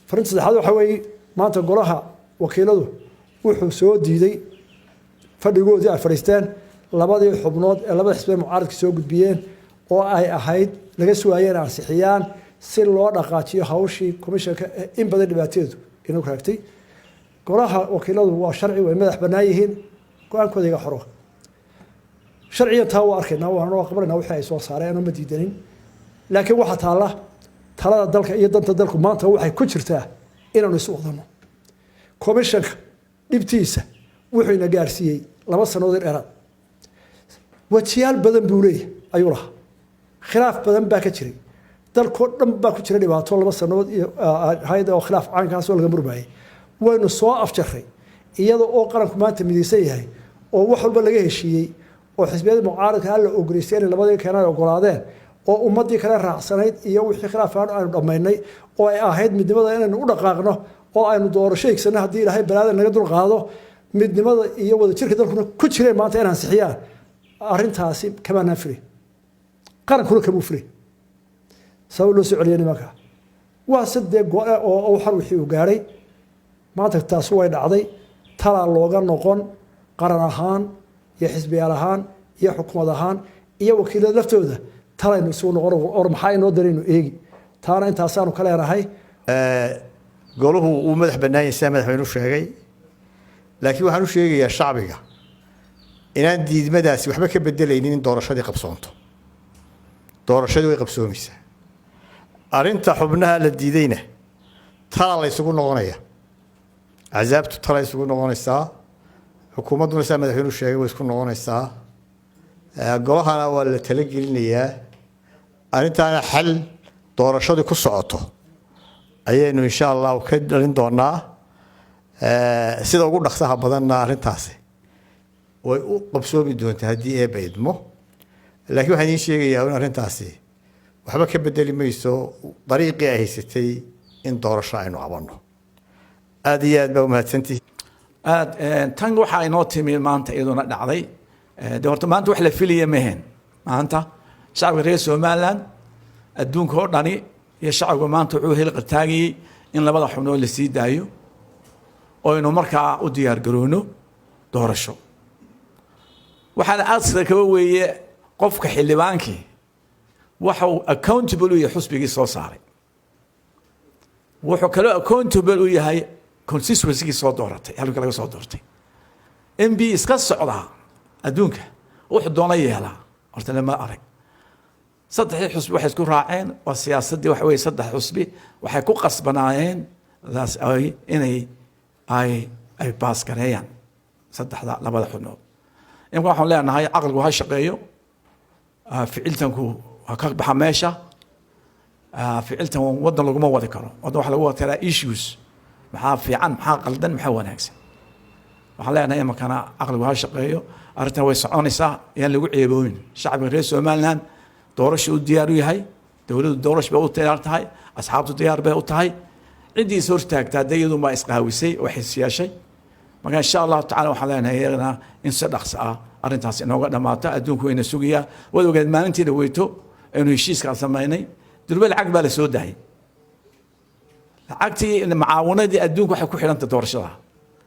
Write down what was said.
farinta saddexaad waxa weeye maanta golaha wakiiladu wuxuu soo diiday fadhigoodii ay fadhiisteen labadii xubnood ee labada xisbi mucaaradka soo gudbiyeen oo ay ahayd laga sugaayeen ansixiyaan si loo dhaqaajiyo hawshii komishanka in badan dhibaateedu inuu raagtay golaha wakiiladu waa sharci way madax bannaan yihiin go-aankooda iga xoro sharciyan taa waa arkaynaa waana qabanayna wixii ay soo saareen ma diidanin laakiin waxaa taalla talada dalka iyo danta dalku maanta waxay ku jirtaa inaanu isu wadano komishanka dhibtiisa wuxuu ina gaarsiiyey 2 sanadood dheeraad wajiyaal badan buu leeyahay ayuu lahaa khilaaf badan baa ka jiray dalkoo dhan baa ku jira dhibaato 2 sanadood iyo hay'ad oo khilaaf caankaas oo laga murmayay waynu soo afjarray iyadoo oo qaranku maanta midaysan yahay oo wax walba laga heshiiyey oo xisbiyada mucaaradka la ogoleysiiyay labadii keenay ogolaadeen oo ummadii kale raacsanayd iyo wixii khilaaf aanu dhamaynay oo ay ahayd midnimada inaynu u dhaqaaqno oo aynu doorasho igsana haddii ilaahay balaada naga dul qaado midnimada iyo wada jirka dalkuna ku jireen maanta inaan sixiyaan arrintaasi kama naafri qarankuna kama furi sabab loo soo celiyay nimanka waa saddex go'o oo xar wixii uu gaaray maanta taas way dhacday tala looga noqon qaran ahaan iyo xisbiyaal ahaan iyo xukuumad ahaan iyo wakiilada laftooda talaynu soo noqon oo maxay inoo dareen eegi taana intaasaanu kala yarahay goluhu uu madax bannaan yahay madaxweynuhu sheegay laakiin waxaan u sheegayaa shacbiga inaan diidmadaasi waxba ka bedelaynin in doorashadii qabsoonto doorashadii way qabsoomaysaa arrinta xubnaha la diidayna tala la isugu noqonaya axsaabtu tala isugu noqonaysaa xukuumadduna saa madaxweynuhu sheegay way isku noqonaysaa golahana waa la talagelinayaa arrintaana xal doorashadii ku socoto ayaynu insha allahu ka dhalin doonaa sida ugu dhaqsaha badanna arrintaasi way u qabsoomi doontaa haddii eebba idmo laakiin waxaan idiin sheegayaa in arrintaasi waxba ka bedeli mayso dariiqii ay haysatay in doorasho aynu qabanno aad iyo aad baa umahadsantihi tan waxaa inoo timi maanta iyaduna dhacday de horta maanta wax la filaya mehen maanta shacabka reer somaliland adduunka oo dhani iyo shacabka maanta wuxuu heli qartaagayey in labada xubnood la sii daayo oo aynu markaa u diyaar garoono doorasho waxaana aadka kaba weeye qofka xildhibaankii waxa uu accountable u yahay xusbigii soo saaray wuxuu kaloo accountable u yahay constituency soo dooratay halka laga soo doortay MB iska socda adduunka wuxuu doona yeelaa horta lama arag saddex xusbi waxay isku raaceen waa siyaasadii wax weey saddex xusbi waxay ku qasbanaayeen daas ay baas gareeyaan saddexda labada xubnood in waxaan leenahay aqalku ha shaqeeyo ficiltanku ha ka baxa meesha ficiltan wadan laguma wadi karo wadan wax lagu wadi karaa issues maxaa fiican maxaa qaldan maxaa wanaagsan waxaan leenahay imakana aqalku ha shaqeeyo arrintan way soconaysaa yaan lagu ceebooyin shacabka reer somaliland doorasho u diyaar u yahay dowladdu doorasho bay u diyaar tahay asxaabtu diyaar bay u tahay ciddii is hortaagtaa dayadu ma isqaawisay oo xisiyaashay marka insha allahu tacaala waxaan leenahay iyagana in si dhaqso ah arrintaas inooga dhammaato adduunku wayna sugayaa waad ogeed maalintii dhaweyto aynu heshiiska samaynay durbe lacag baa la soo daayay lacagtii macaawanadii adduunku waxay ku xidhanta doorashada